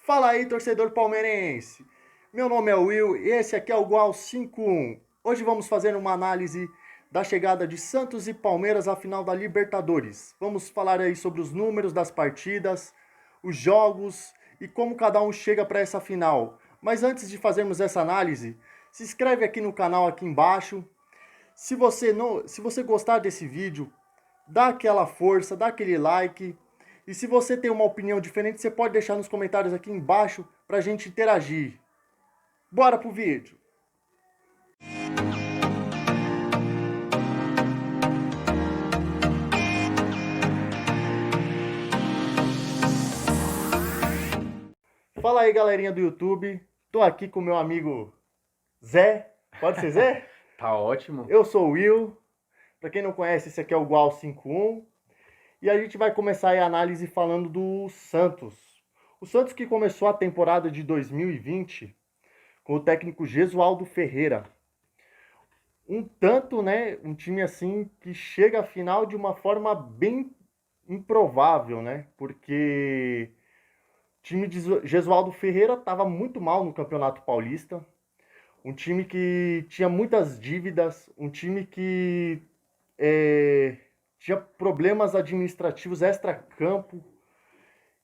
Fala aí, torcedor palmeirense! Meu nome é Will e esse aqui é o Gual 51. Hoje vamos fazer uma análise da chegada de Santos e Palmeiras à final da Libertadores. Vamos falar aí sobre os números das partidas, os jogos e como cada um chega para essa final. Mas antes de fazermos essa análise, se inscreve aqui no canal aqui embaixo. Se você gostar desse vídeo, dá aquela força, dá aquele like. E se você tem uma opinião diferente, você pode deixar nos comentários aqui embaixo pra gente interagir. Bora pro vídeo! Fala aí, galerinha do YouTube. Tô aqui com meu amigo Zé. Pode ser Zé? Tá ótimo. Eu sou o Will. Pra quem não conhece, esse aqui é o Gual 51. E a gente vai começar a análise falando do Santos. O Santos que começou a temporada de 2020 com o técnico Gesualdo Ferreira. Um tanto, né, um time assim que chega à final de uma forma bem improvável, né? Porque o time de Gesualdo Ferreira estava muito mal no Campeonato Paulista. Um time que tinha muitas dívidas, um time que tinha problemas administrativos extra-campo.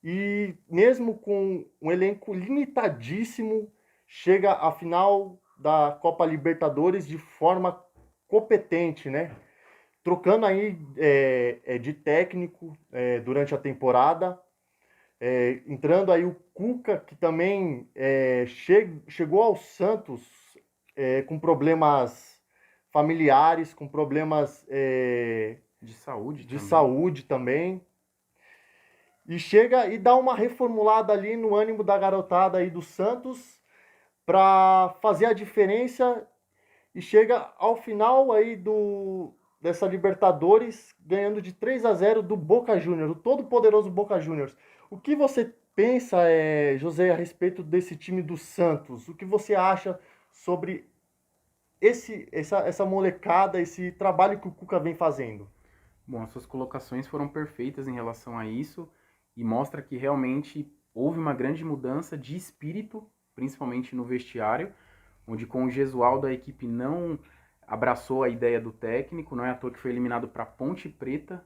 E mesmo com um elenco limitadíssimo, chega à final da Copa Libertadores de forma competente, né? Trocando aí de técnico durante a temporada, entrando aí o Cuca, que também chegou ao Santos com problemas familiares, com problemas De de saúde saúde também. E chega e dá uma reformulada ali no ânimo da garotada aí do Santos para fazer a diferença e chega ao final aí dessa Libertadores ganhando de 3-0 do Boca Juniors, o todo poderoso Boca Juniors. O que você pensa, José, a respeito desse time do Santos? O que você acha sobre essa molecada, esse trabalho que o Cuca vem fazendo? Bom, as suas colocações foram perfeitas em relação a isso e mostra que realmente houve uma grande mudança de espírito, principalmente no vestiário, onde com o Gesualdo a equipe não abraçou a ideia do técnico, não é à toa que foi eliminado para Ponte Preta,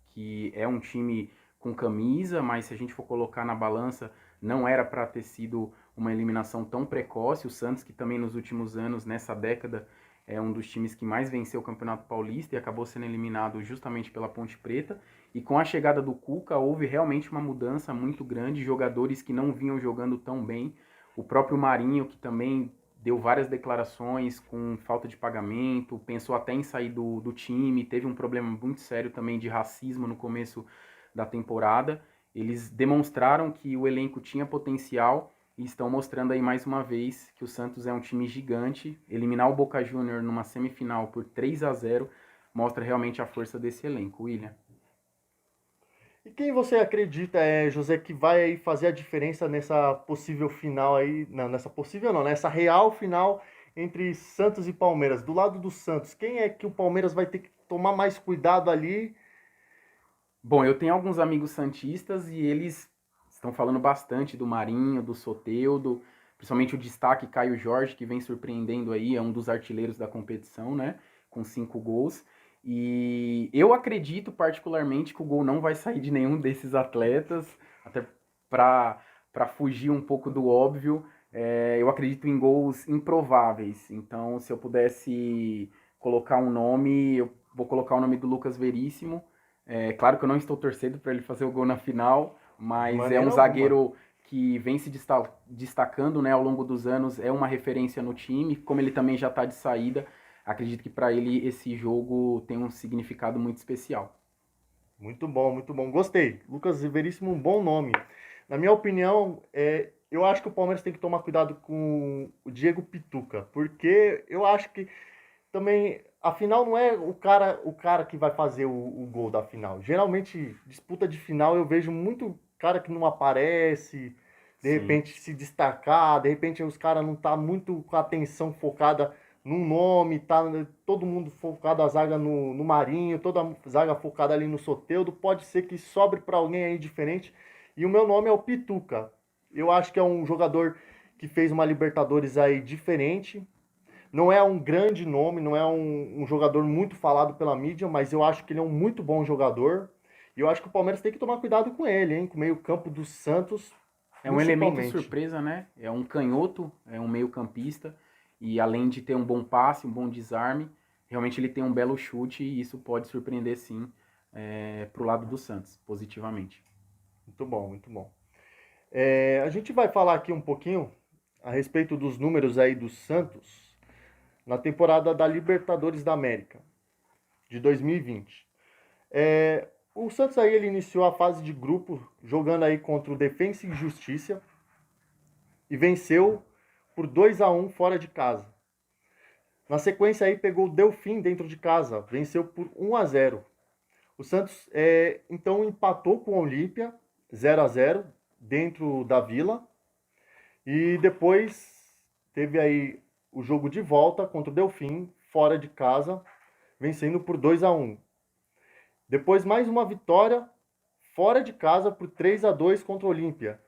que é um time com camisa, mas se a gente for colocar na balança, não era para ter sido uma eliminação tão precoce. O Santos, que também nos últimos anos, nessa década, é um dos times que mais venceu o Campeonato Paulista e acabou sendo eliminado justamente pela Ponte Preta. E com a chegada do Cuca, houve realmente uma mudança muito grande, jogadores que não vinham jogando tão bem. O próprio Marinho, que também deu várias declarações com falta de pagamento, pensou até em sair do time, teve um problema muito sério também de racismo no começo da temporada. Eles demonstraram que o elenco tinha potencial e estão mostrando aí mais uma vez que o Santos é um time gigante. Eliminar o Boca Juniors numa semifinal por 3-0 mostra realmente a força desse elenco, William. E quem você acredita, José, que vai aí fazer a diferença nessa possível final aí, não, nessa possível não, nessa real final entre Santos e Palmeiras? Do lado do Santos, quem é que o Palmeiras vai ter que tomar mais cuidado ali? Bom, eu tenho alguns amigos santistas e eles estão falando bastante do Marinho, do Soteldo, principalmente o destaque Caio Jorge, que vem surpreendendo aí, é um dos artilheiros da competição, né? Com 5 gols. E eu acredito particularmente que o gol não vai sair de nenhum desses atletas, até para fugir um pouco do óbvio. Eu acredito em gols improváveis. Então, se eu pudesse colocar um nome, eu vou colocar o nome do Lucas Veríssimo. Claro que eu não estou torcendo para ele fazer o gol na final, De mas é um maneira alguma. zagueiro que vem se destacando, né, ao longo dos anos, é uma referência no time, como ele também já está de saída, acredito que para ele esse jogo tem um significado muito especial. Muito bom, muito bom. Gostei. Lucas Veríssimo, um bom nome. Na minha opinião, eu acho que o Palmeiras tem que tomar cuidado com o Diego Pituca, porque eu acho que também, afinal, não é o cara que vai fazer o gol da final. Geralmente, disputa de final, eu vejo muito cara que não aparece, de Sim. repente se destacar, de repente os caras não tá muito com a atenção focada num nome, tá todo mundo focado a zaga no Marinho, toda a zaga focada ali no Soteldo, pode ser que sobre para alguém aí diferente. E o meu nome é o Pituca. Eu acho que é um jogador que fez uma Libertadores aí diferente. Não é um grande nome, não é um jogador muito falado pela mídia, mas eu acho que ele é um muito bom jogador. E eu acho que o Palmeiras tem que tomar cuidado com ele, hein? Com o meio-campo do Santos, É um elemento principalmente. surpresa, né? É um canhoto, é um meio-campista, e além de ter um bom passe, um bom desarme, realmente ele tem um belo chute e isso pode surpreender sim pro lado do Santos, positivamente. Muito bom, muito bom. A gente vai falar aqui um pouquinho a respeito dos números aí do Santos na temporada da Libertadores da América de 2020. O Santos aí ele iniciou a fase de grupo jogando aí contra o Defensa e Justiça e venceu por 2-1 fora de casa. Na sequência aí pegou o Delfim dentro de casa, venceu por 1-0. O Santos então empatou com o Olímpia 0-0 dentro da Vila e depois teve aí o jogo de volta contra o Delfim fora de casa, vencendo por 2-1. Depois mais uma vitória fora de casa por 3-2 contra o Olímpia.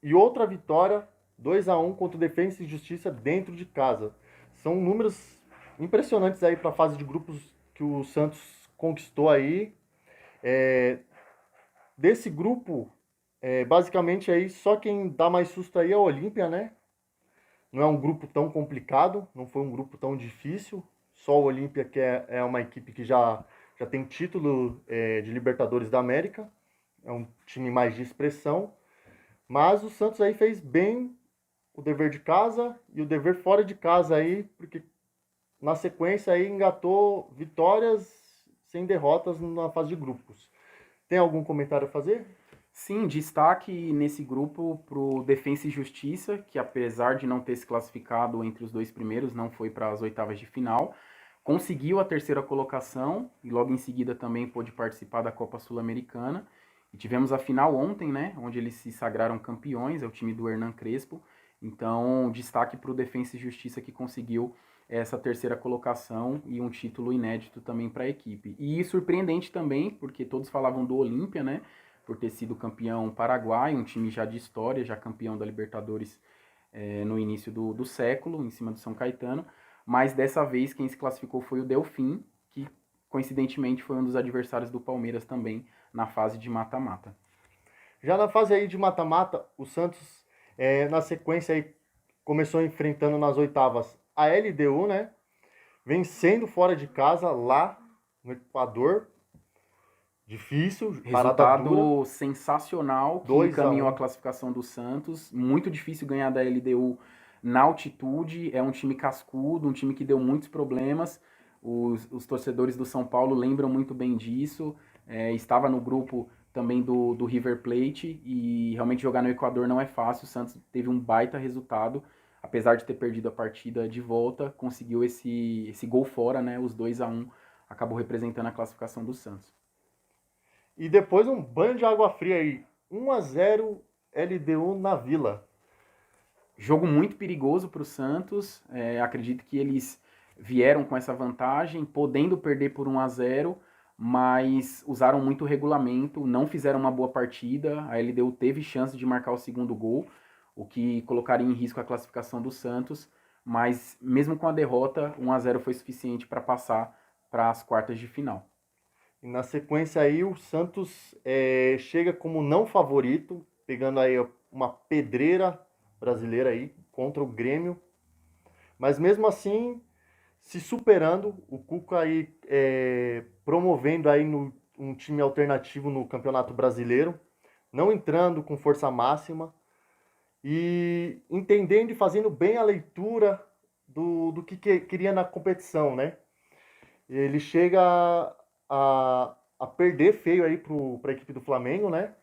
E outra vitória 2-1 contra o Defensa e Justiça dentro de casa. São números impressionantes aí para a fase de grupos que o Santos conquistou aí. Desse grupo, basicamente aí só quem dá mais susto aí é o Olímpia, né? Não é um grupo tão complicado, não foi um grupo tão difícil. Só o Olímpia que é uma equipe que já tem título de Libertadores da América. É um time mais de expressão. Mas o Santos aí fez bem o dever de casa e o dever fora de casa aí, porque na sequência aí engatou vitórias sem derrotas na fase de grupos. Tem algum comentário a fazer? Sim, destaque nesse grupo pro Defensa e Justiça, que apesar de não ter se classificado entre os dois primeiros, não foi para as oitavas de final, conseguiu a terceira colocação e logo em seguida também pôde participar da Copa Sul-Americana. E tivemos a final ontem, né, onde eles se sagraram campeões, é o time do Hernan Crespo. Então, destaque para o Defensa e Justiça que conseguiu essa terceira colocação e um título inédito também para a equipe. E surpreendente também, porque todos falavam do Olímpia, né, por ter sido campeão paraguaio, um time já de história, já campeão da Libertadores no início do século, em cima do São Caetano. Mas dessa vez quem se classificou foi o Delfim, que coincidentemente foi um dos adversários do Palmeiras também na fase de mata-mata. Já na fase aí de mata-mata, o Santos, na sequência aí, começou enfrentando nas oitavas a LDU, né? Vencendo fora de casa lá no Equador. Difícil, parada dura, Resultado sensacional que 2 a encaminhou a 1. classificação do Santos. Muito difícil ganhar da LDU na altitude. É um time cascudo, um time que deu muitos problemas. Os torcedores do São Paulo lembram muito bem disso. Estava no grupo também do River Plate e realmente jogar no Equador não é fácil. O Santos teve um baita resultado. Apesar de ter perdido a partida de volta, conseguiu esse gol fora, né? Os 2-1 acabou representando a classificação do Santos. E depois um banho de água fria aí. 1-0 LDU na Vila. Jogo muito perigoso para o Santos. Acredito que eles vieram com essa vantagem, podendo perder por 1-0, mas usaram muito o regulamento, não fizeram uma boa partida. A LDU teve chance de marcar o segundo gol, o que colocaria em risco a classificação do Santos. Mas mesmo com a derrota, 1-0 foi suficiente para passar para as quartas de final. E na sequência aí o Santos chega como não favorito, pegando aí uma pedreira brasileira aí contra o Grêmio. Mas mesmo assim, se superando, o Cuca aí promovendo aí um time alternativo no Campeonato Brasileiro, não entrando com força máxima e entendendo e fazendo bem a leitura do que queria na competição, né? Ele chega a perder feio aí para a equipe do Flamengo, né?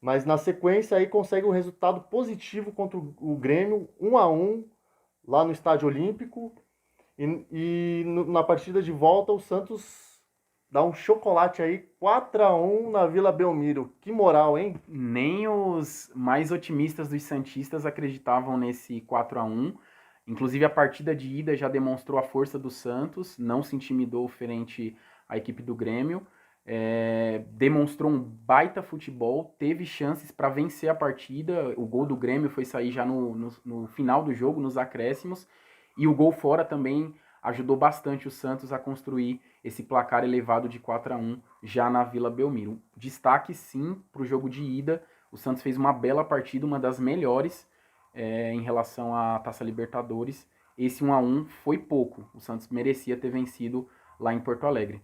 Mas na sequência aí consegue um resultado positivo contra o Grêmio, 1-1 lá no Estádio Olímpico. Na partida de volta o Santos dá um chocolate aí, 4-1 na Vila Belmiro. Que moral, hein? Nem os mais otimistas dos santistas acreditavam nesse 4-1. Inclusive a partida de ida já demonstrou a força do Santos, não se intimidou frente à equipe do Grêmio. demonstrou um baita futebol, teve chances para vencer a partida. O gol do Grêmio foi sair já no final do jogo, nos acréscimos, e o gol fora também ajudou bastante o Santos a construir esse placar elevado de 4-1 já na Vila Belmiro. Destaque sim para o jogo de ida, o Santos fez uma bela partida, uma das melhores em relação à Taça Libertadores. Esse 1-1 foi pouco, o Santos merecia ter vencido lá em Porto Alegre.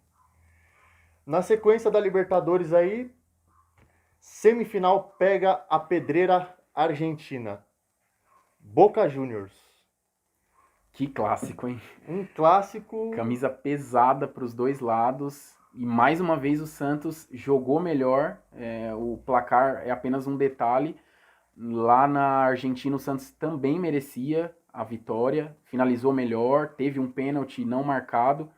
Na sequência da Libertadores aí, semifinal pega a pedreira argentina. Boca Juniors. Que clássico, hein? Um clássico. Camisa pesada para os dois lados. E mais uma vez o Santos jogou melhor. O placar é apenas um detalhe. Lá na Argentina o Santos também merecia a vitória. Finalizou melhor. Teve um pênalti não marcado,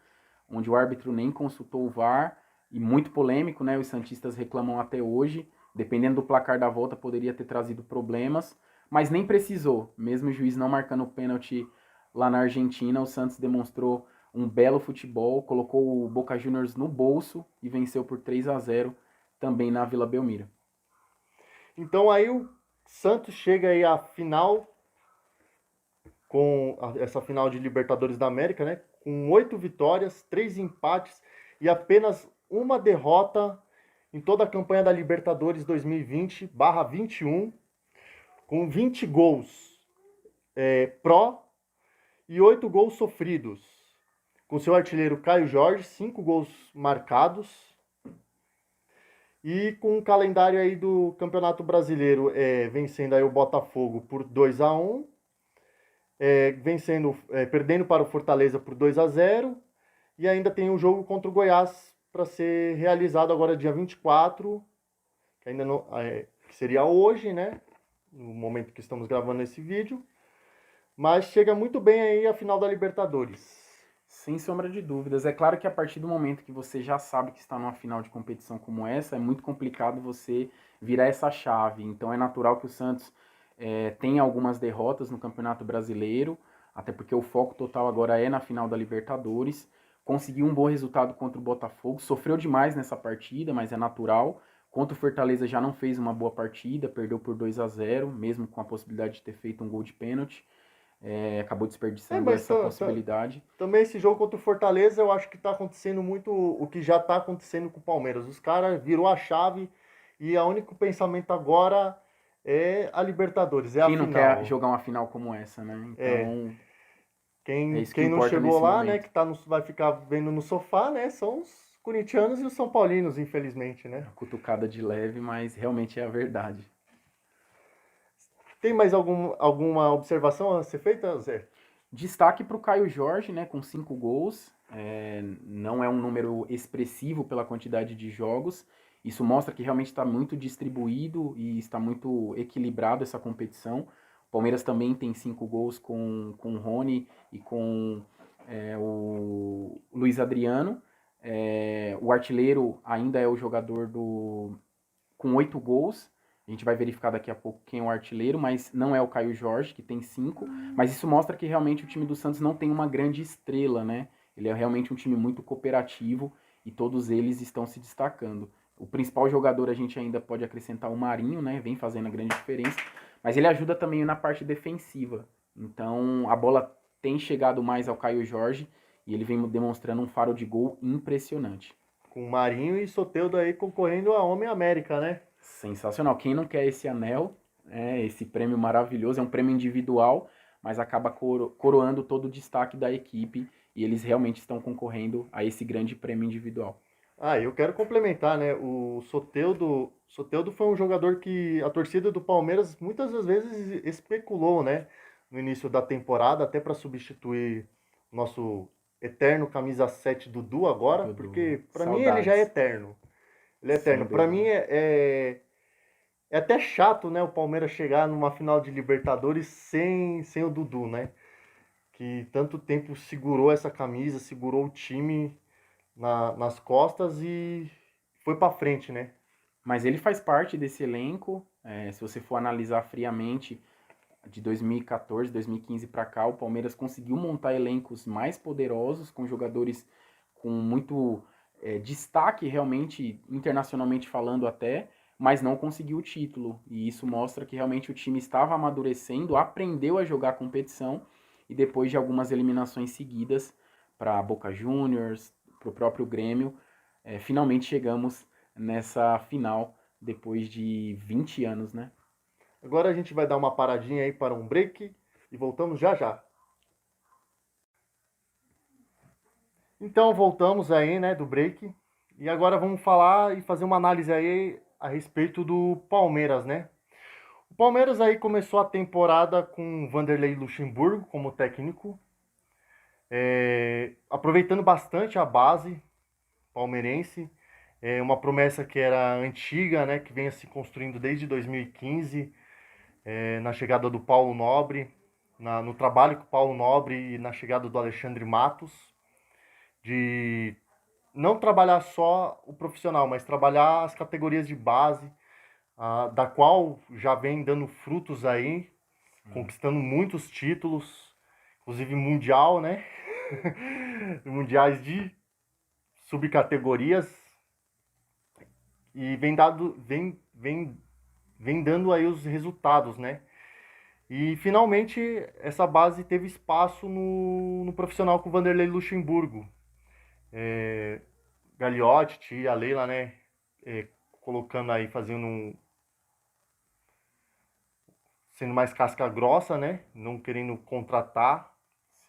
onde o árbitro nem consultou o VAR. E muito polêmico, né? Os santistas reclamam até hoje. Dependendo do placar da volta, poderia ter trazido problemas. Mas nem precisou. Mesmo o juiz não marcando o pênalti lá na Argentina, o Santos demonstrou um belo futebol, colocou o Boca Juniors no bolso e venceu por 3-0 também na Vila Belmiro. Então aí o Santos chega aí à final, com essa final de Libertadores da América, né? Com 8 vitórias, 3 empates e apenas uma derrota em toda a campanha da Libertadores 2020/21, com 20 gols pró e 8 gols sofridos. Com seu artilheiro Caio Jorge, 5 gols marcados. E com o calendário aí do Campeonato Brasileiro, vencendo aí o Botafogo por 2-1, perdendo para o Fortaleza por 2-0, e ainda tem um jogo contra o Goiás para ser realizado agora dia 24, que ainda não, que seria hoje, né? No momento que estamos gravando esse vídeo. Mas chega muito bem aí a final da Libertadores. Sem sombra de dúvidas. É claro que a partir do momento que você já sabe que está numa final de competição como essa, é muito complicado você virar essa chave. Então é natural que o Santos tenha algumas derrotas no Campeonato Brasileiro, até porque o foco total agora é na final da Libertadores. Conseguiu um bom resultado contra o Botafogo, sofreu demais nessa partida, mas é natural. Contra o Fortaleza já não fez uma boa partida, perdeu por 2-0, mesmo com a possibilidade de ter feito um gol de pênalti. Acabou desperdiçando essa possibilidade. Também esse jogo contra o Fortaleza, eu acho que está acontecendo muito o que já está acontecendo com o Palmeiras. Os caras virou a chave e o único pensamento agora é a Libertadores, é a Quem final. não quer jogar uma final como essa, né? Então, quem não chegou lá, né, que vai ficar vendo no sofá, né, são os corintianos e os são paulinos, infelizmente, né? Cutucada de leve, mas realmente é a verdade. Tem mais alguma observação a ser feita, Zé? Destaque para o Caio Jorge, né, com 5 gols. Não é um número expressivo pela quantidade de jogos. Isso mostra que realmente está muito distribuído e está muito equilibrado essa competição. O Palmeiras também tem 5 gols com o Rony e com o Luiz Adriano. O artilheiro ainda é o jogador com 8 gols. A gente vai verificar daqui a pouco quem é o artilheiro, mas não é o Caio Jorge, que tem 5. Mas isso mostra que realmente o time do Santos não tem uma grande estrela, né? Ele é realmente um time muito cooperativo e todos eles estão se destacando. O principal jogador a gente ainda pode acrescentar o Marinho, né? Vem fazendo a grande diferença. Mas ele ajuda também na parte defensiva. Então a bola tem chegado mais ao Caio Jorge e ele vem demonstrando um faro de gol impressionante. Com Marinho e Soteldo aí concorrendo a Homem América, né? Sensacional. Quem não quer esse anel, esse prêmio maravilhoso, é um prêmio individual, mas acaba coroando todo o destaque da equipe e eles realmente estão concorrendo a esse grande prêmio individual. Eu quero complementar, né? O Soteldo foi um jogador que a torcida do Palmeiras muitas das vezes especulou, né? No início da temporada, até para substituir nosso eterno camisa 7 Dudu agora, Dudu. porque para mim Saudades. ele já é eterno. Ele é eterno. Para mim é até chato, né, o Palmeiras chegar numa final de Libertadores sem o Dudu, né? Que tanto tempo segurou essa camisa, segurou o time nas costas e foi para frente, né? Mas ele faz parte desse elenco. Se você for analisar friamente, de 2014, 2015 para cá, o Palmeiras conseguiu montar elencos mais poderosos, com jogadores com muito destaque realmente, internacionalmente falando até, mas não conseguiu o título. E isso mostra que realmente o time estava amadurecendo, aprendeu a jogar competição, e depois de algumas eliminações seguidas para Boca Juniors, para o próprio Grêmio, finalmente chegamos nessa final depois de 20 anos, né? Agora a gente vai dar uma paradinha aí para um break e voltamos já já. Então voltamos aí, né, do break. E agora vamos falar e fazer uma análise aí a respeito do Palmeiras, né? O Palmeiras aí começou a temporada com Vanderlei Luxemburgo como técnico, aproveitando bastante a base palmeirense, uma promessa que era antiga, né, que venha se construindo desde 2015, na chegada do Paulo Nobre, no trabalho com o Paulo Nobre e na chegada do Alexandre Matos, de não trabalhar só o profissional, mas trabalhar as categorias de base, da qual já vem dando frutos aí, conquistando muitos títulos, inclusive mundial, né? Mundiais de subcategorias, e vem dando aí os resultados, né? E finalmente essa base teve espaço no profissional com o Vanderlei Luxemburgo. Gagliotti, Tia, Leila, né? Colocando aí, sendo mais casca grossa, né? Não querendo contratar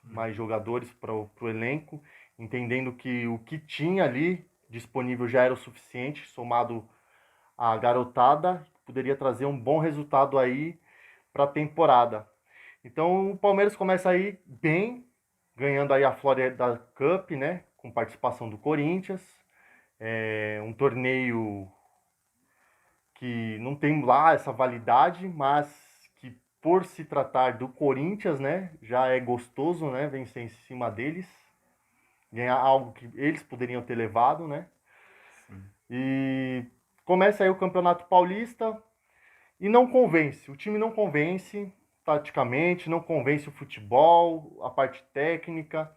mais jogadores para o elenco, entendendo que o que tinha ali disponível já era o suficiente, somado à garotada, poderia trazer um bom resultado aí para a temporada. Então o Palmeiras começa aí bem, ganhando aí a Florida Cup, né? Com participação do Corinthians. Um torneio que não tem lá essa validade, mas que por se tratar do Corinthians, né, já é gostoso, né, vencer em cima deles, ganhar algo que eles poderiam ter levado, né? Sim. E começa aí o Campeonato Paulista e não convence, o time não convence taticamente, não convence o futebol, a parte técnica.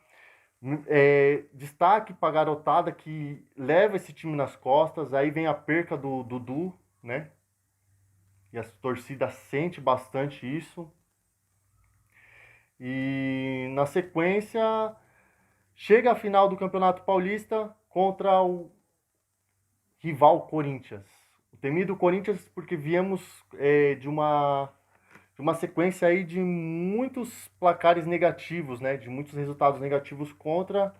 Destaque para a garotada que leva esse time nas costas, aí vem a perca do Dudu, né? E a torcida sente bastante isso. E na sequência, chega a final do Campeonato Paulista contra o rival Corinthians. O temido Corinthians, porque viemos de uma sequência aí de muitos placares negativos, né? De muitos resultados negativos contra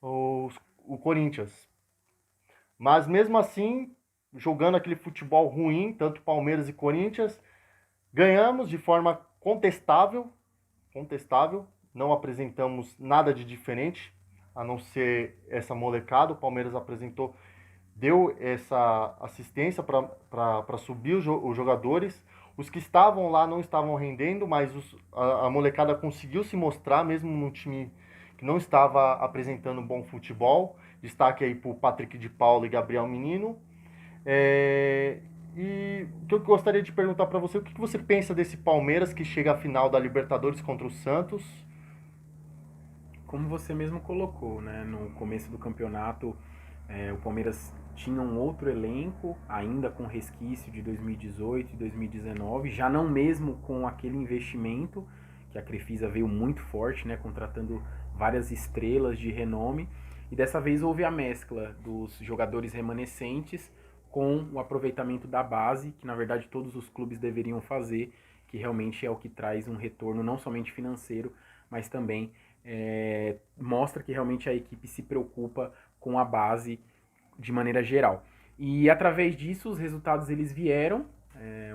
o Corinthians. Mas mesmo assim, jogando aquele futebol ruim, tanto Palmeiras e Corinthians, ganhamos de forma contestável, não apresentamos nada de diferente, a não ser essa molecada. O Palmeiras apresentou, deu essa assistência para subir os jogadores. Os que estavam lá não estavam rendendo, mas a molecada conseguiu se mostrar, mesmo num time que não estava apresentando um bom futebol. Destaque aí para o Patrick de Paula e Gabriel Menino. E o que eu gostaria de perguntar para você, o que você pensa desse Palmeiras que chega à final da Libertadores contra o Santos? Como você mesmo colocou, né, no começo do campeonato, o Palmeiras tinha um outro elenco, ainda com resquício de 2018 e 2019, já não mesmo com aquele investimento, que a Crefisa veio muito forte, né, contratando várias estrelas de renome, e dessa vez houve a mescla dos jogadores remanescentes com o aproveitamento da base, que na verdade todos os clubes deveriam fazer, que realmente é o que traz um retorno não somente financeiro, mas também mostra que realmente a equipe se preocupa com a base de maneira geral. E através disso os resultados eles vieram.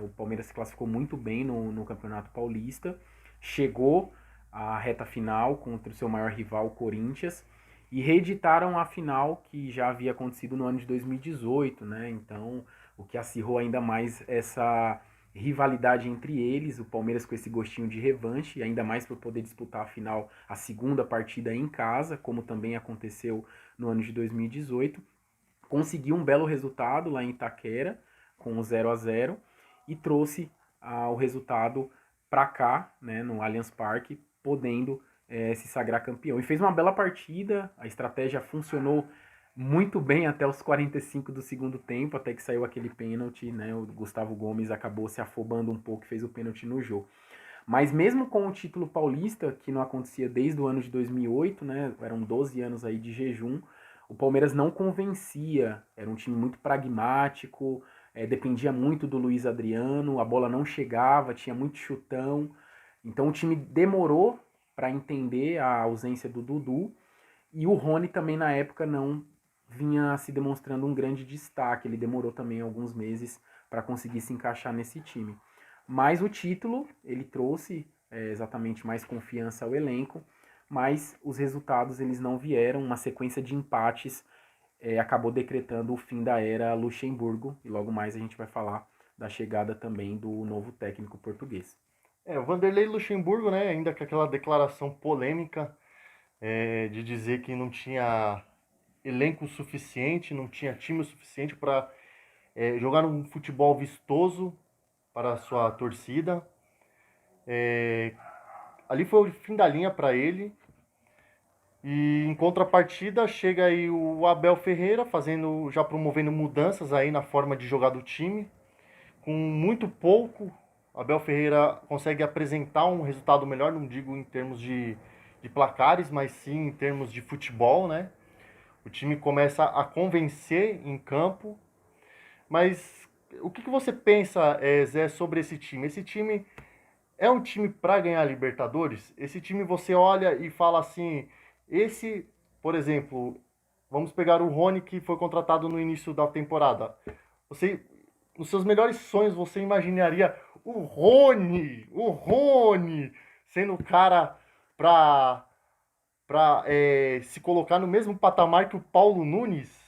O Palmeiras se classificou muito bem no Campeonato Paulista, chegou à reta final contra o seu maior rival, o Corinthians, e reeditaram a final que já havia acontecido no ano de 2018, né? Então, o que acirrou ainda mais essa rivalidade entre eles, o Palmeiras com esse gostinho de revanche, ainda mais para poder disputar a final, a segunda partida em casa, como também aconteceu no ano de 2018. Conseguiu um belo resultado lá em Itaquera, com o 0-0, e trouxe o resultado para cá, né, no Allianz Parque, podendo se sagrar campeão. E fez uma bela partida, a estratégia funcionou muito bem até os 45 do segundo tempo, até que saiu aquele pênalti, né? O Gustavo Gomes acabou se afobando um pouco e fez o pênalti no jogo. Mas mesmo com o título paulista, que não acontecia desde o ano de 2008, né? Eram 12 anos aí de jejum, o Palmeiras não convencia, era um time muito pragmático, dependia muito do Luiz Adriano, a bola não chegava, tinha muito chutão. Então o time demorou para entender a ausência do Dudu, e o Rony também na época não vinha se demonstrando um grande destaque, ele demorou também alguns meses para conseguir se encaixar nesse time. Mas o título, ele trouxe exatamente mais confiança ao elenco, mas os resultados eles não vieram, uma sequência de empates acabou decretando o fim da era Luxemburgo, e logo mais a gente vai falar da chegada também do novo técnico português. O Vanderlei Luxemburgo, né, ainda com aquela declaração polêmica de dizer que não tinha elenco suficiente, não tinha time suficiente para jogar um futebol vistoso para a sua torcida. Ali foi o fim da linha para ele. E em contrapartida chega aí o Abel Ferreira já promovendo mudanças aí na forma de jogar do time. Com muito pouco, Abel Ferreira consegue apresentar um resultado melhor, não digo em termos de placares, mas sim em termos de futebol, né? O time começa a convencer em campo. Mas o que você pensa, Zé, sobre esse time? Esse time é um time para ganhar Libertadores? Esse time você olha e fala assim, esse, por exemplo, vamos pegar o Rony que foi contratado no início da temporada. Você, nos seus melhores sonhos, você imaginaria o Rony sendo o cara para se colocar no mesmo patamar que o Paulo Nunes?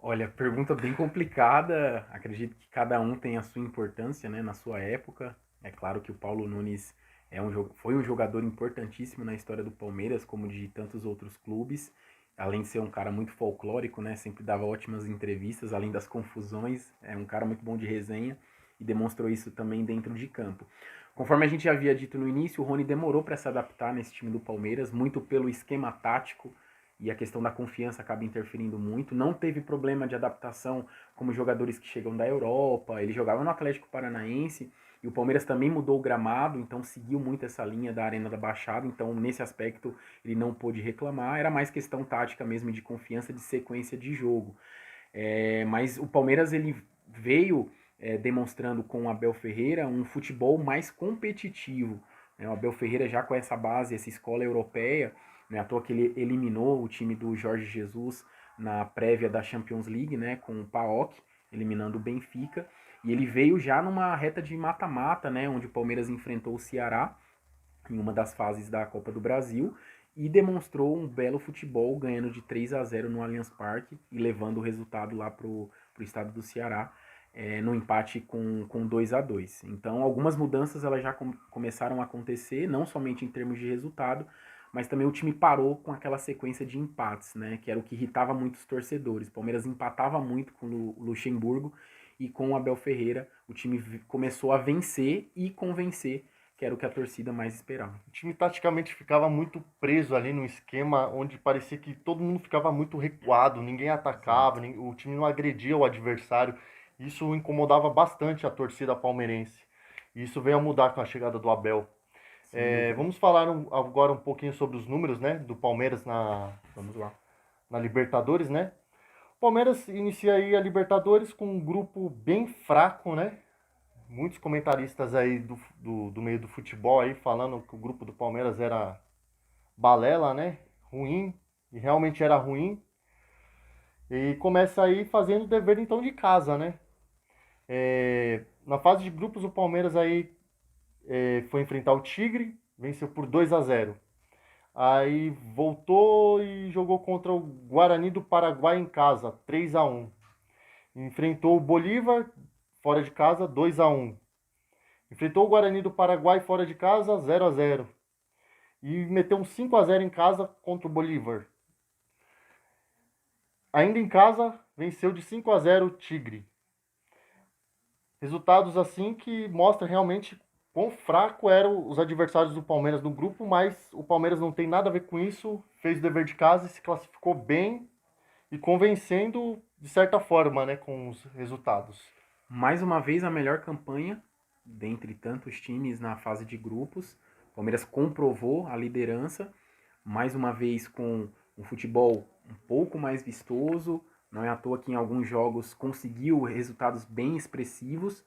Olha, pergunta bem complicada. Acredito que cada um tem a sua importância, né, na sua época. É claro que o Paulo Nunes foi um jogador importantíssimo na história do Palmeiras, como de tantos outros clubes. Além de ser um cara muito folclórico, né, sempre dava ótimas entrevistas, além das confusões. É um cara muito bom de resenha e demonstrou isso também dentro de campo. Conforme a gente já havia dito no início, o Rony demorou para se adaptar nesse time do Palmeiras, muito pelo esquema tático, e a questão da confiança acaba interferindo muito. Não teve problema de adaptação como jogadores que chegam da Europa, ele jogava no Atlético Paranaense, e o Palmeiras também mudou o gramado, então seguiu muito essa linha da Arena da Baixada, então nesse aspecto ele não pôde reclamar, era mais questão tática mesmo, de confiança, de sequência de jogo. Mas o Palmeiras ele veio demonstrando com o Abel Ferreira um futebol mais competitivo. O Abel Ferreira já com essa base, essa escola europeia, não é à toa que ele eliminou o time do Jorge Jesus na prévia da Champions League, né, com o PAOK, eliminando o Benfica. E ele veio já numa reta de mata-mata, né, onde o Palmeiras enfrentou o Ceará em uma das fases da Copa do Brasil e demonstrou um belo futebol, ganhando de 3-0 no Allianz Parque e levando o resultado lá pro estado do Ceará, no empate com 2-2. Então, algumas mudanças elas já começaram a acontecer, não somente em termos de resultado, mas também o time parou com aquela sequência de empates, né, que era o que irritava muitos torcedores. O Palmeiras empatava muito com o Luxemburgo, e com o Abel Ferreira o time começou a vencer e convencer, que era o que a torcida mais esperava. O time taticamente ficava muito preso ali no esquema onde parecia que todo mundo ficava muito recuado, ninguém atacava, o time não agredia o adversário. Isso incomodava bastante a torcida palmeirense. E isso veio a mudar com a chegada do Abel. Vamos falar agora um pouquinho sobre os números, né, do Palmeiras Vamos lá. na Libertadores, né? O Palmeiras inicia aí a Libertadores com um grupo bem fraco, né? Muitos comentaristas aí do meio do futebol aí falando que o grupo do Palmeiras era balela, né? Ruim, e realmente era ruim. E começa aí fazendo o dever então de casa, né? Na fase de grupos o Palmeiras aí foi enfrentar o Tigre, venceu por 2-0. Aí voltou e jogou contra o Guarani do Paraguai em casa, 3-1. Enfrentou o Bolívar fora de casa, 2-1. Enfrentou o Guarani do Paraguai fora de casa, 0-0. E meteu um 5-0 em casa contra o Bolívar. Ainda em casa, venceu de 5-0 o Tigre. Resultados assim que mostram realmente quão fraco eram os adversários do Palmeiras no grupo, mas o Palmeiras não tem nada a ver com isso, fez o dever de casa e se classificou bem e convencendo de certa forma, né, com os resultados. Mais uma vez a melhor campanha dentre tantos times na fase de grupos. O Palmeiras comprovou a liderança, mais uma vez com um futebol um pouco mais vistoso. Não é à toa que em alguns jogos conseguiu resultados bem expressivos,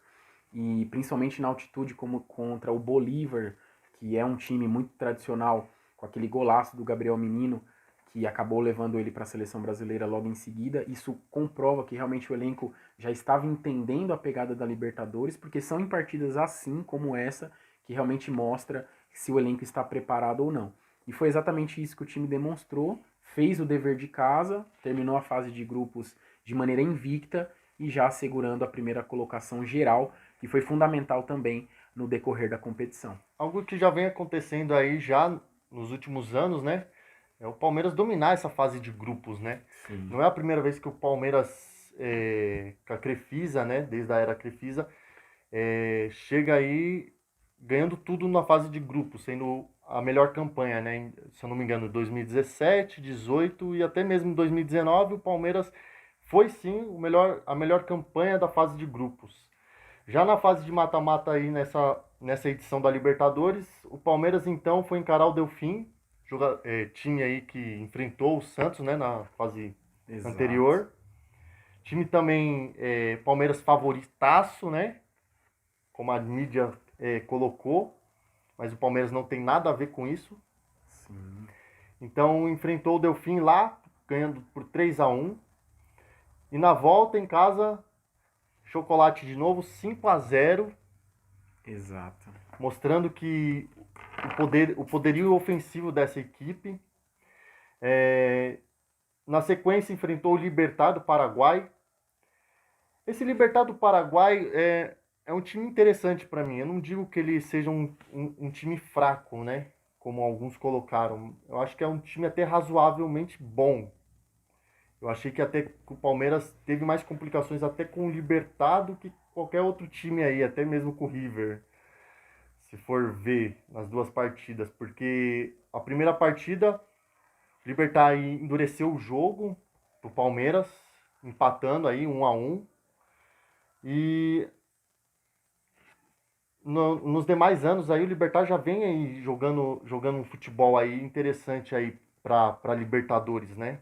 e principalmente na altitude, como contra o Bolívar, que é um time muito tradicional, com aquele golaço do Gabriel Menino, que acabou levando ele para a seleção brasileira logo em seguida. Isso comprova que realmente o elenco já estava entendendo a pegada da Libertadores, porque são em partidas assim como essa que realmente mostra se o elenco está preparado ou não. E foi exatamente isso que o time demonstrou, fez o dever de casa, terminou a fase de grupos de maneira invicta e já assegurando a primeira colocação geral, que foi fundamental também no decorrer da competição. Algo que já vem acontecendo aí já nos últimos anos, né? É o Palmeiras dominar essa fase de grupos, né? Sim. Não é a primeira vez que o Palmeiras, com a Crefisa, né? Desde a era Crefisa, chega aí ganhando tudo na fase de grupos, sendo a melhor campanha, né? Se eu não me engano, 2017, 18 e até mesmo 2019, o Palmeiras foi sim a melhor campanha da fase de grupos. Já na fase de mata-mata aí nessa edição da Libertadores, o Palmeiras então foi encarar o Delfim, time aí que enfrentou o Santos, né, na fase Exato. anterior. Time também Palmeiras favoritaço, né, como a mídia colocou, mas o Palmeiras não tem nada a ver com isso. Sim. Então enfrentou o Delfim lá, ganhando por 3-1. E na volta em casa, Chocolate de novo, 5-0, Exato. mostrando que o poderio ofensivo dessa equipe. Na sequência, enfrentou o Libertad do Paraguai. Esse Libertad do Paraguai é um time interessante para mim. Eu não digo que ele seja um time fraco, né? Como alguns colocaram. Eu acho que é um time até razoavelmente bom. Eu achei que até que o Palmeiras teve mais complicações até com o Libertad do que qualquer outro time aí, até mesmo com o River. Se for ver nas duas partidas, porque a primeira partida o Libertad endureceu o jogo pro Palmeiras, empatando aí 1-1. E nos demais anos aí o Libertad já vem aí jogando um futebol aí interessante aí para Libertadores, né?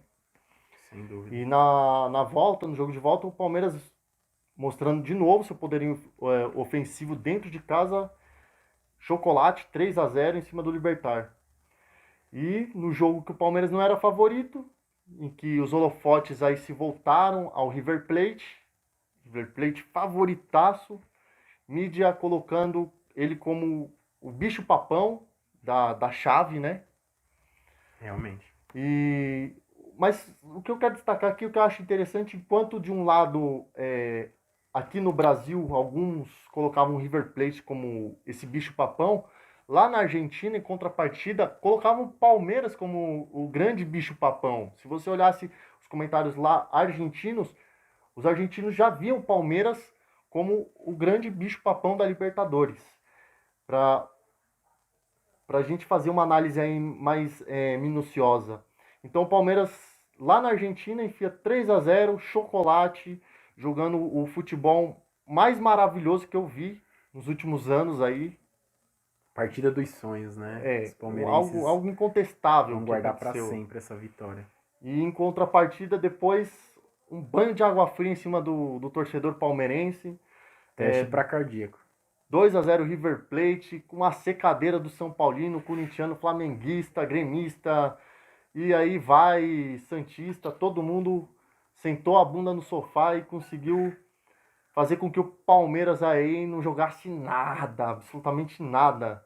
Sem dúvida. E na volta, no jogo de volta, o Palmeiras mostrando de novo seu poderio ofensivo dentro de casa, Chocolate 3-0 em cima do Libertad. E no jogo que o Palmeiras não era favorito, em que os holofotes aí se voltaram ao River Plate favoritaço, mídia colocando ele como o bicho-papão da chave, né? Realmente. E, mas o que eu quero destacar aqui, o que eu acho interessante, enquanto de um lado, aqui no Brasil, alguns colocavam o River Plate como esse bicho-papão, lá na Argentina, em contrapartida, colocavam o Palmeiras como o grande bicho-papão. Se você olhasse os comentários lá argentinos, os argentinos já viam o Palmeiras como o grande bicho-papão da Libertadores. Para a gente fazer uma análise aí mais minuciosa. Então o Palmeiras lá na Argentina enfia 3-0, Chocolate, jogando o futebol mais maravilhoso que eu vi nos últimos anos aí. Partida dos sonhos, né? Os palmeirenses Algo incontestável vão que guardar para aconteceu. sempre essa vitória. E em contrapartida, depois, um banho de água fria em cima do torcedor palmeirense. Teste para cardíaco. 2-0 River Plate, com uma secadeira do São Paulino, corintiano, flamenguista, gremista, e aí vai, santista, todo mundo sentou a bunda no sofá e conseguiu fazer com que o Palmeiras aí não jogasse nada, absolutamente nada.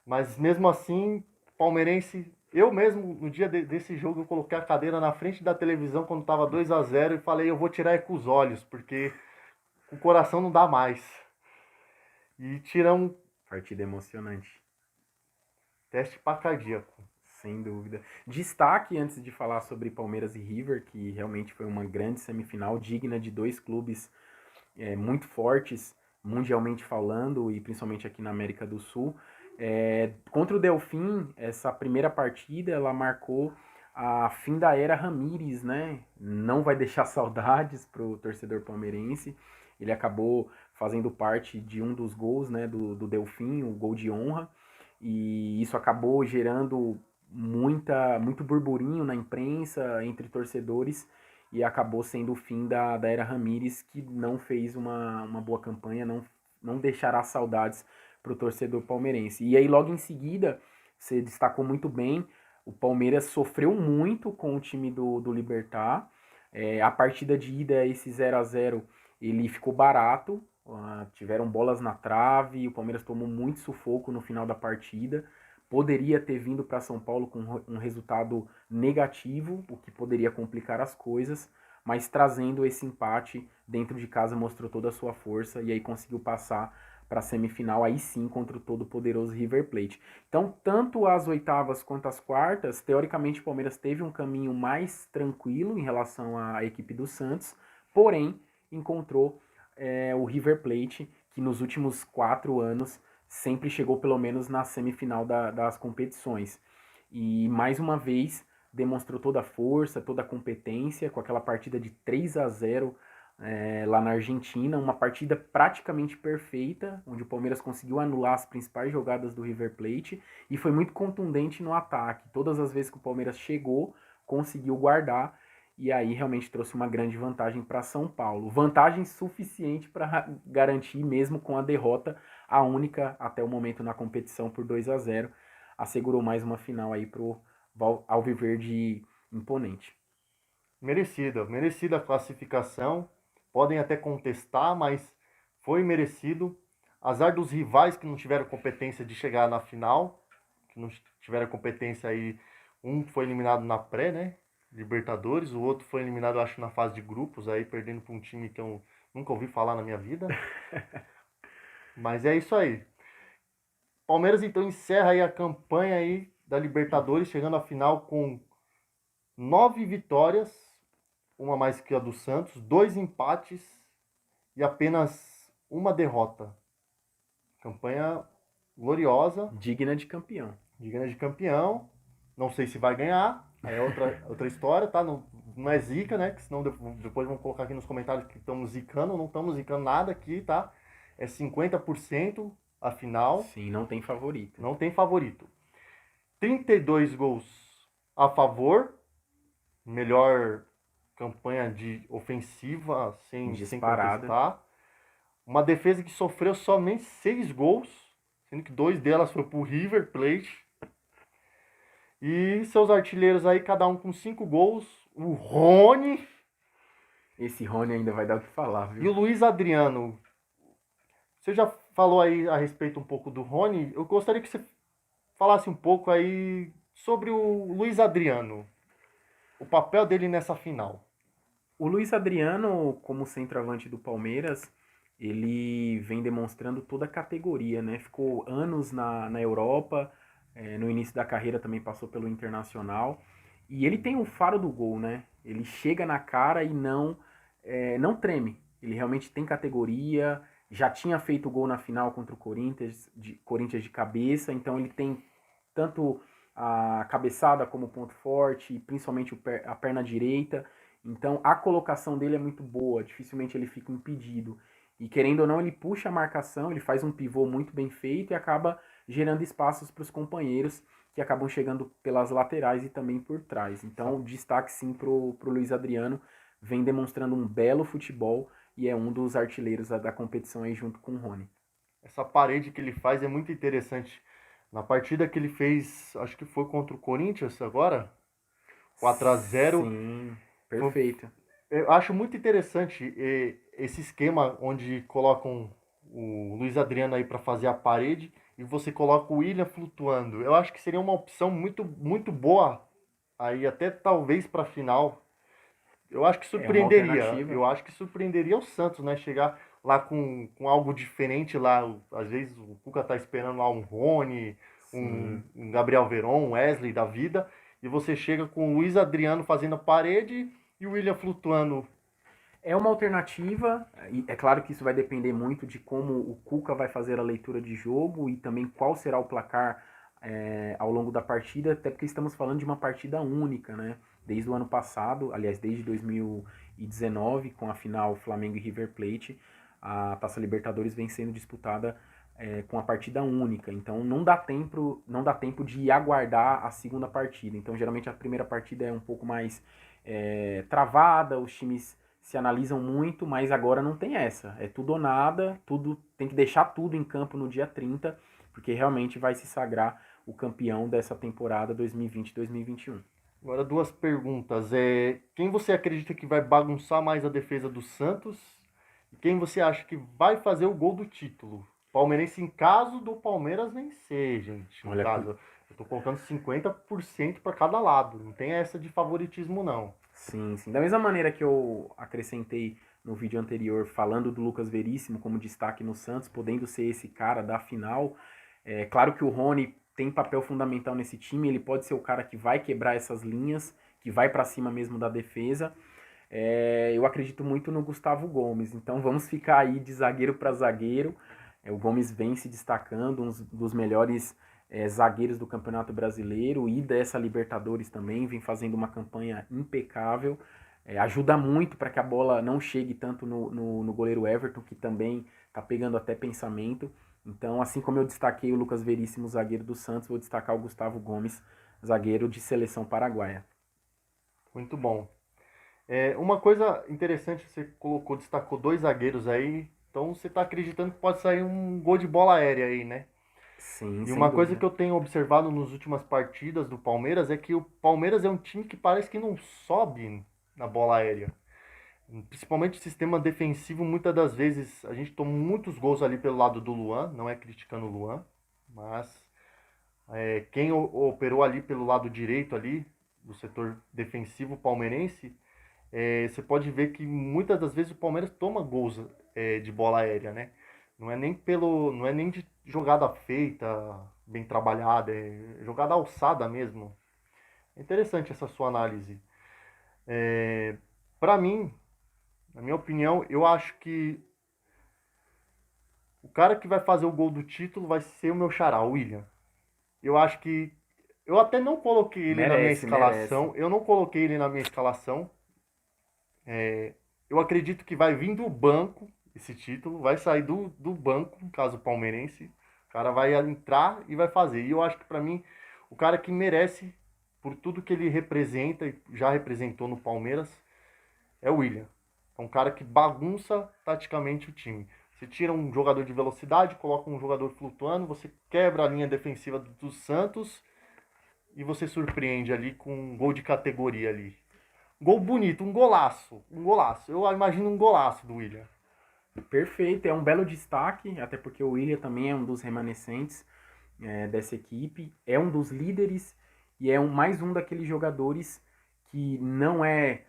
Mas mesmo assim, palmeirense, eu mesmo no dia desse jogo eu coloquei a cadeira na frente da televisão quando estava 2-0 e falei, eu vou tirar com os olhos, porque o coração não dá mais. E tiramos Partida emocionante. teste para cardíaco. Sem dúvida. Destaque antes de falar sobre Palmeiras e River, que realmente foi uma grande semifinal, digna de dois clubes muito fortes, mundialmente falando, e principalmente aqui na América do Sul. Contra o Delfim, essa primeira partida, ela marcou a fim da era Ramírez, né? Não vai deixar saudades pro torcedor palmeirense. Ele acabou fazendo parte de um dos gols, né, do Delfim, o gol de honra, e isso acabou gerando muito burburinho na imprensa, entre torcedores, e acabou sendo o fim da era Ramírez, que não fez uma boa campanha, não deixará saudades para o torcedor palmeirense. E aí, logo em seguida, você destacou muito bem, o Palmeiras sofreu muito com o time do Libertad. A partida de ida, esse 0-0, ele ficou barato. Tiveram bolas na trave, o Palmeiras tomou muito sufoco no final da partida. Poderia ter vindo para São Paulo com um resultado negativo, o que poderia complicar as coisas, mas trazendo esse empate dentro de casa mostrou toda a sua força e aí conseguiu passar para a semifinal, aí sim, contra o todo-poderoso River Plate. Então, tanto as oitavas quanto as quartas, teoricamente o Palmeiras teve um caminho mais tranquilo em relação à equipe do Santos, porém, encontrou o River Plate, que nos últimos 4 anos sempre chegou pelo menos na semifinal das competições. E mais uma vez demonstrou toda a força, toda a competência, com aquela partida de 3-0 lá na Argentina, uma partida praticamente perfeita, onde o Palmeiras conseguiu anular as principais jogadas do River Plate e foi muito contundente no ataque. Todas as vezes que o Palmeiras chegou, conseguiu guardar e aí realmente trouxe uma grande vantagem para São Paulo. Vantagem suficiente para garantir, mesmo com a derrota, a única até o momento na competição por 2-0. Assegurou mais uma final aí pro Alviverde imponente. Merecida a classificação. Podem até contestar, mas foi merecido. Azar dos rivais que não tiveram competência de chegar na final, que não tiveram competência aí. Um foi eliminado na pré, né? Libertadores, o outro foi eliminado, acho, na fase de grupos, aí perdendo para um time que eu nunca ouvi falar na minha vida. Mas é isso aí. Palmeiras então encerra aí a campanha aí da Libertadores, chegando à final com 9 vitórias, uma mais que a do Santos, 2 empates e apenas uma derrota. Campanha gloriosa, Digna de campeão. digna de campeão. Não sei se vai ganhar, aí é outra história, tá? Não é zica, né? Que senão depois vão colocar aqui nos comentários que estamos zicando. Não estamos zicando nada aqui, tá? É 50% a final. Sim, não tem favorito. Não tem favorito. 32 gols a favor. Melhor campanha de ofensiva sem Disparada. contestar. Uma defesa que sofreu somente 6 gols, sendo que 2 delas foi pro River Plate. E seus artilheiros aí, cada um com 5 gols. O Rony Esse Rony ainda vai dar o que falar, e o viu? Luiz Adriano. Você já falou aí a respeito um pouco do Rony. Eu gostaria que você falasse um pouco aí sobre o Luiz Adriano. O papel dele nessa final. O Luiz Adriano, como centroavante do Palmeiras, ele vem demonstrando toda a categoria, né? Ficou anos na Europa, no início da carreira também passou pelo Internacional. E ele tem um faro do gol, né? Ele chega na cara e não treme. Ele realmente tem categoria, já tinha feito gol na final contra o Corinthians de cabeça, então ele tem tanto a cabeçada como ponto forte, principalmente a perna direita. Então a colocação dele é muito boa, dificilmente ele fica impedido. E querendo ou não, ele puxa a marcação, ele faz um pivô muito bem feito e acaba gerando espaços para os companheiros que acabam chegando pelas laterais e também por trás. Então, destaque sim pro Luiz Adriano, vem demonstrando um belo futebol e é um dos artilheiros da competição aí junto com o Rony. Essa parede que ele faz é muito interessante. Na partida que ele fez, acho que foi contra o Corinthians agora, 4-0. Sim, perfeito. Eu acho muito interessante esse esquema onde colocam o Luiz Adriano aí para fazer a parede e você coloca o William flutuando. Eu acho que seria uma opção muito, muito boa aí até talvez para a final. Eu acho que É uma surpreenderia. alternativa. Eu acho que surpreenderia o Santos, né? Chegar lá com algo diferente lá. Às vezes o Cuca tá esperando lá um Rony, Sim. um Gabriel Veron, um Wesley da vida. E você chega com o Luiz Adriano fazendo a parede e o William flutuando. É uma alternativa, e é claro que isso vai depender muito de como o Cuca vai fazer a leitura de jogo e também qual será o placar ao longo da partida, até porque estamos falando de uma partida única, né? Desde o ano passado, aliás, desde 2019, com a final Flamengo e River Plate, a Taça Libertadores vem sendo disputada com a partida única. Então não dá tempo de aguardar a segunda partida. Então geralmente a primeira partida é um pouco mais travada, os times se analisam muito, mas agora não tem essa. É tudo ou nada, tem que deixar tudo em campo no dia 30, porque realmente vai se sagrar o campeão dessa temporada 2020-2021. Agora, duas perguntas. Quem você acredita que vai bagunçar mais a defesa do Santos? E quem você acha que vai fazer o gol do título? Palmeirense em caso do Palmeiras vencer, gente. No Olha, caso, eu tô colocando 50% para cada lado. Não tem essa de favoritismo, não. sim, sim. Da mesma maneira que eu acrescentei no vídeo anterior, falando do Lucas Veríssimo como destaque no Santos, podendo ser esse cara da final, é claro que o Rony tem papel fundamental nesse time, ele pode ser o cara que vai quebrar essas linhas, que vai para cima mesmo da defesa. Eu acredito muito no Gustavo Gomes, então vamos ficar aí de zagueiro para zagueiro. O Gomes vem se destacando, um dos melhores zagueiros do Campeonato Brasileiro e dessa Libertadores também, vem fazendo uma campanha impecável. Ajuda muito para que a bola não chegue tanto no goleiro Everton, que também está pegando até pensamento. Então, assim como eu destaquei o Lucas Veríssimo, zagueiro do Santos, vou destacar o Gustavo Gomes, zagueiro de seleção paraguaia. Muito bom. Uma coisa interessante, você destacou dois zagueiros aí. Então você está acreditando que pode sair um gol de bola aérea aí, né? Sim, E sem uma coisa dúvida. que eu tenho observado nas últimas partidas do Palmeiras é que o Palmeiras é um time que parece que não sobe na bola aérea. Principalmente o sistema defensivo, muitas das vezes a gente toma muitos gols ali pelo lado do Luan, não é criticando o Luan, mas quem operou ali pelo lado direito ali, do setor defensivo palmeirense, você pode ver que muitas das vezes o Palmeiras toma gols de bola aérea, né? Não é nem de jogada feita, bem trabalhada, é jogada alçada mesmo. É interessante essa sua análise. Para mim, na minha opinião, eu acho que o cara que vai fazer o gol do título vai ser o meu xará, o William. Eu acho que eu até não coloquei ele na minha Merece, merece. escalação. Eu não coloquei ele na minha escalação. Eu acredito que vai vir do banco esse título, vai sair do banco, no caso palmeirense. O cara vai entrar e vai fazer. E eu acho que para mim, o cara que merece, por tudo que ele representa e já representou no Palmeiras, é o William. É um cara que bagunça taticamente o time. Você tira um jogador de velocidade, coloca um jogador flutuando, você quebra a linha defensiva do Santos e você surpreende ali com um gol de categoria ali. Gol bonito, um golaço. Um golaço. Eu imagino um golaço do William. Perfeito, é um belo destaque, até porque o William também é um dos remanescentes dessa equipe, é um dos líderes e é mais um daqueles jogadores que não é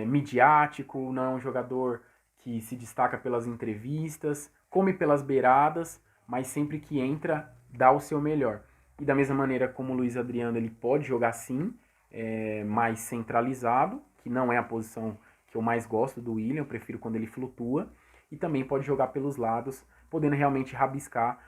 midiático, não é um jogador que se destaca pelas entrevistas, come pelas beiradas, mas sempre que entra dá o seu melhor. E da mesma maneira como o Luiz Adriano, ele pode jogar sim, mais centralizado, que não é a posição que eu mais gosto do William, eu prefiro quando ele flutua, e também pode jogar pelos lados, podendo realmente rabiscar,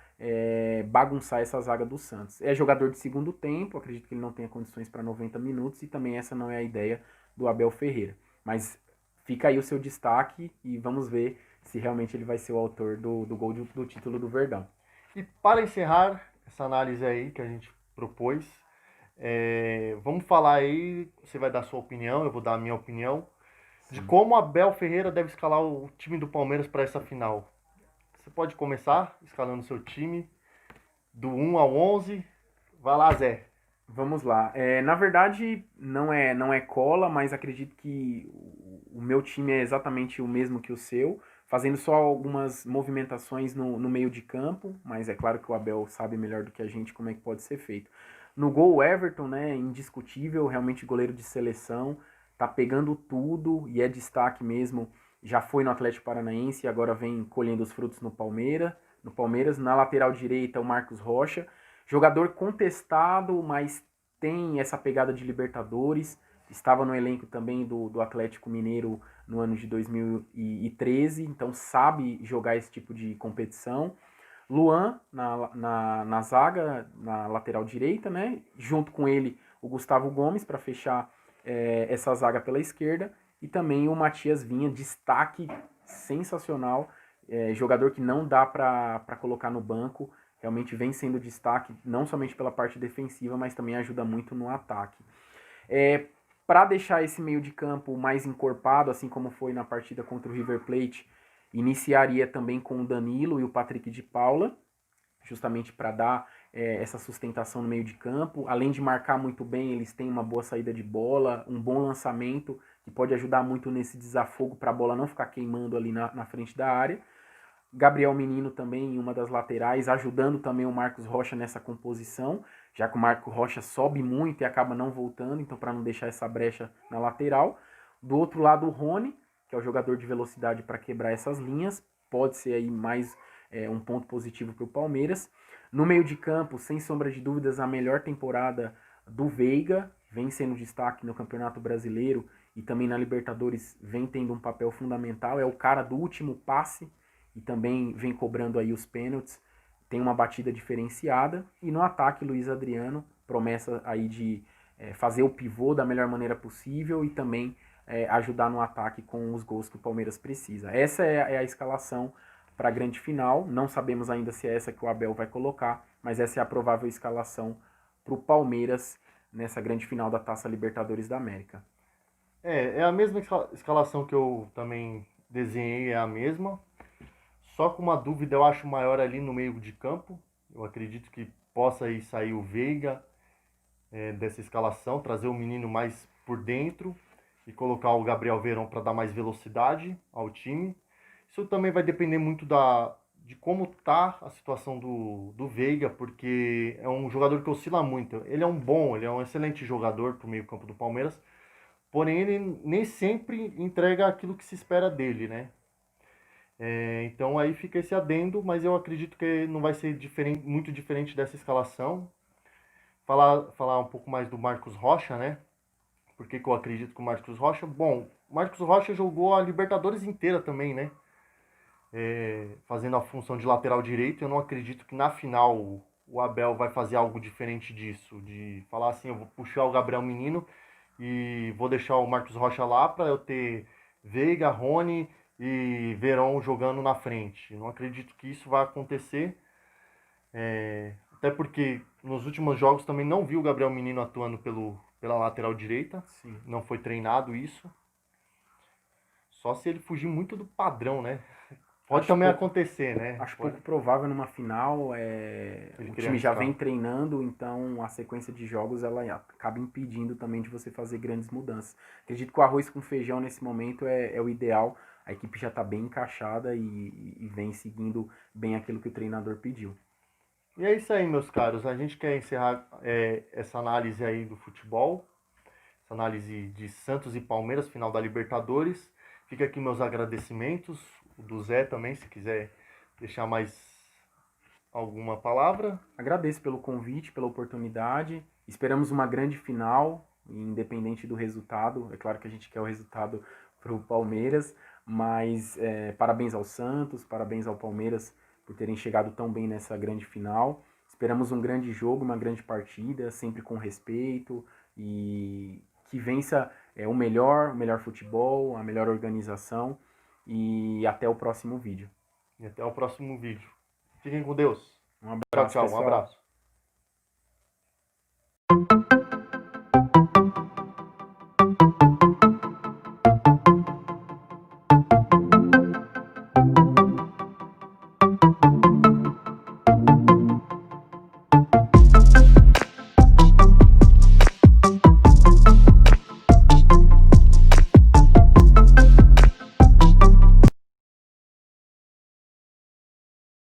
bagunçar essa zaga do Santos. É jogador de segundo tempo, acredito que ele não tenha condições para 90 minutos, e também essa não é a ideia do Abel Ferreira. Mas fica aí o seu destaque e vamos ver se realmente ele vai ser o autor do gol do título do Verdão. E para encerrar essa análise aí que a gente propôs, vamos falar aí, você vai dar a sua opinião, eu vou dar a minha opinião, de Sim. como Abel Ferreira deve escalar o time do Palmeiras para essa final. Você pode começar escalando o seu time do 1 ao 11. Vai lá, Zé. Vamos lá. Na verdade, não é cola, mas acredito que o meu time é exatamente o mesmo que o seu, fazendo só algumas movimentações no meio de campo, mas é claro que o Abel sabe melhor do que a gente como é que pode ser feito. No gol, o Everton, né, indiscutível, realmente goleiro de seleção, tá pegando tudo e é destaque mesmo. Já foi no Atlético Paranaense e agora vem colhendo os frutos no Palmeiras. No Palmeiras, na lateral direita, o Marcos Rocha. Jogador contestado, mas tem essa pegada de Libertadores. Estava no elenco também do Atlético Mineiro no ano de 2013, então sabe jogar esse tipo de competição. Luan na zaga, na lateral direita, né? Junto com ele o Gustavo Gomes para fechar essa zaga pela esquerda. E também o Matias Vinha, destaque sensacional, jogador que não dá para colocar no banco, realmente vem sendo destaque, não somente pela parte defensiva, mas também ajuda muito no ataque. Para deixar esse meio de campo mais encorpado, assim como foi na partida contra o River Plate, iniciaria também com o Danilo e o Patrick de Paula, justamente para dar essa sustentação no meio de campo. Além de marcar muito bem, eles têm uma boa saída de bola, um bom lançamento, que pode ajudar muito nesse desafogo para a bola não ficar queimando ali na frente da área. Gabriel Menino também em uma das laterais, ajudando também o Marcos Rocha nessa composição, já que o Marcos Rocha sobe muito e acaba não voltando, então para não deixar essa brecha na lateral. Do outro lado o Rony, que é o jogador de velocidade para quebrar essas linhas, pode ser aí mais um ponto positivo para o Palmeiras. No meio de campo, sem sombra de dúvidas, a melhor temporada do Veiga, vem sendo destaque no Campeonato Brasileiro e também na Libertadores vem tendo um papel fundamental, é o cara do último passe e também vem cobrando aí os pênaltis, tem uma batida diferenciada. E no ataque, Luiz Adriano, promessa aí de fazer o pivô da melhor maneira possível e também ajudar no ataque com os gols que o Palmeiras precisa. Essa é a escalação para a grande final, não sabemos ainda se é essa que o Abel vai colocar, mas essa é a provável escalação para o Palmeiras nessa grande final da Taça Libertadores da América. É a mesma escalação que eu também desenhei, é a mesma. Só com uma dúvida eu acho maior ali no meio de campo. Eu acredito que possa aí sair o Veiga dessa escalação, trazer o menino mais por dentro e colocar o Gabriel Veron para dar mais velocidade ao time. Isso também vai depender muito de como tá a situação do Veiga, porque é um jogador que oscila muito. Ele é um excelente jogador para o meio campo do Palmeiras, porém ele nem sempre entrega aquilo que se espera dele, né? Então aí fica esse adendo, mas eu acredito que não vai ser muito diferente dessa escalação. Falar um pouco mais do Marcos Rocha, né? Por que eu acredito que o Marcos Rocha? Bom, o Marcos Rocha jogou a Libertadores inteira também, né? Fazendo a função de lateral direito. Eu não acredito que na final o Abel vai fazer algo diferente disso. De falar assim, eu vou puxar o Gabriel Menino e vou deixar o Marcos Rocha lá para eu ter Veiga, Rony e Verón jogando na frente. Não acredito que isso vai acontecer. Até porque nos últimos jogos também não vi o Gabriel Menino atuando pela lateral direita. Sim. Não foi treinado isso. Só se ele fugir muito do padrão, né? Pode também acontecer, né? Acho pouco provável numa final. O time já vem treinando, então a sequência de jogos ela acaba impedindo também de você fazer grandes mudanças. Acredito que o arroz com feijão nesse momento é o ideal. A equipe já está bem encaixada e vem seguindo bem aquilo que o treinador pediu. E é isso aí, meus caros. A gente quer encerrar essa análise aí do futebol, essa análise de Santos e Palmeiras, final da Libertadores. Fica aqui meus agradecimentos, o do Zé também, se quiser deixar mais alguma palavra. Agradeço pelo convite, pela oportunidade. Esperamos uma grande final, independente do resultado. É claro que a gente quer o resultado para o Palmeiras, mas parabéns ao Santos, parabéns ao Palmeiras por terem chegado tão bem nessa grande final. Esperamos um grande jogo, uma grande partida, sempre com respeito e que vença o melhor futebol, a melhor organização. E até o próximo vídeo. E até o próximo vídeo. Fiquem com Deus. Um abraço, Tchau, pessoal. um abraço.